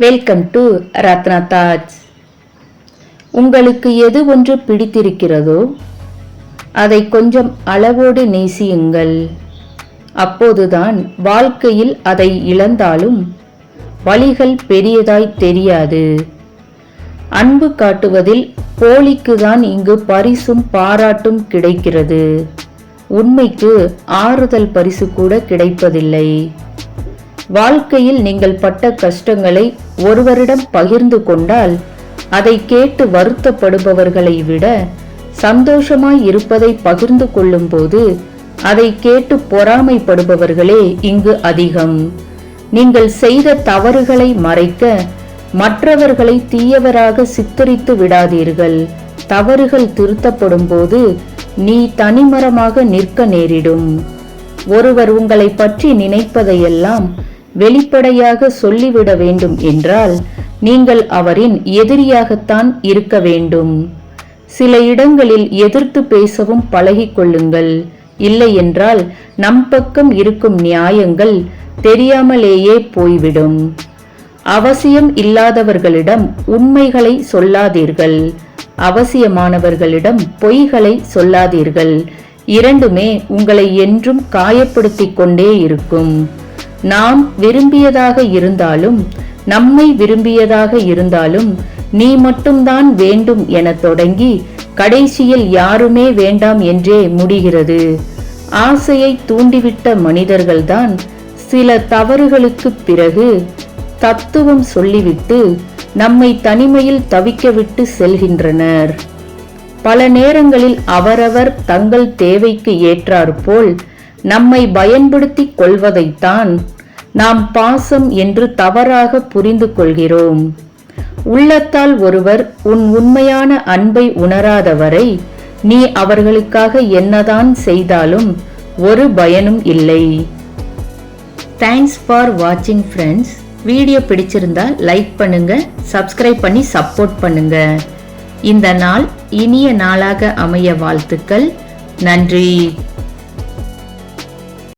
Welcome to Ratna thoughts. உங்களுக்கு எது ஒன்று பிடித்திருக்கிறதோ அதை கொஞ்சம் அளவோடு நேசியுங்கள். அப்போதுதான் வாழ்க்கையில் அதை இழந்தாலும் வலிகள் பெரியதாய் தெரியாது. அன்பு காட்டுவதில் போலிக்குதான் இங்கு பரிசும் பாராட்டும் கிடைக்கிறது. உண்மைக்கு ஆறுதல் பரிசு கூட கிடைப்பதில்லை. வாழ்க்கையில் நீங்கள் பட்ட கஷ்டங்களை ஒருவரிடம் பகிர்ந்து கொண்டால் அதை கேட்டு வருத்தப்படுபவர்களை விட சந்தோஷமாய் இருப்பதை பகிர்ந்து கொள்ளும் போது அதை கேட்டு பொறாமைப்படுபவர்களே இங்கு அதிகம். நீங்கள் செய்த தவறுகளை மறைக்க மற்றவர்களை தீயவராக சித்தரித்து விடாதீர்கள். தவறுகள் திருத்தப்படும் போது நீ தனிமரமாக நிற்க நேரிடும். ஒருவர் உங்களை பற்றி நினைப்பதையெல்லாம் வெளிப்படையாக சொல்லிவிட வேண்டும் என்றால் நீங்கள் அவரின் எதிரியாகத்தான் இருக்க வேண்டும். சில இடங்களில் எதிர்த்து பேசவும் பழகிக்கொள்ளுங்கள். இல்லை என்றால் நம் பக்கம் இருக்கும் நியாயங்கள் தெரியாமலேயே போய்விடும். அவசியம் இல்லாதவர்களிடம் உண்மைகளை சொல்லாதீர்கள். அவசியமானவர்களிடம் பொய்களை சொல்லாதீர்கள். இரண்டுமே உங்களை என்றும் காயப்படுத்திக் கொண்டே இருக்கும். நாம் விரும்பியதாக இருந்தாலும் நம்மை விரும்பியதாக இருந்தாலும் நீ மட்டும்தான் வேண்டும் என தொடங்கி கடைசியில் யாருமே வேண்டாம் என்றே முடிகிறது. ஆசையை தூண்டிவிட்ட மனிதர்கள்தான் சில தவறுகளுக்கு பிறகு தத்துவம் சொல்லிவிட்டு நம்மை தனிமையில் தவிக்க விட்டு செல்கின்றனர். பல நேரங்களில் அவரவர் தங்கள் தேவைக்கு ஏற்றாற்போல் நம்மை பயன்படுத்திக் கொள்வதைத்தான் நாம் பாசம் என்று தவறாக புரிந்து கொள்கிறோம். உள்ளத்தால் ஒருவர் உன் உண்மையான அன்பை உணராதவரை நீ அவர்களுக்காக என்னதான் செய்தாலும் ஒரு பயனும் இல்லை. தேங்க்ஸ் ஃபார் வாட்சிங் ஃப்ரெண்ட்ஸ். வீடியோ பிடிச்சிருந்தா லைக் பண்ணுங்க, சப்ஸ்கிரைப் பண்ணி சப்போர்ட் பண்ணுங்க. இந்த நாள் இனிய நாளாக அமைய வாழ்த்துக்கள். நன்றி.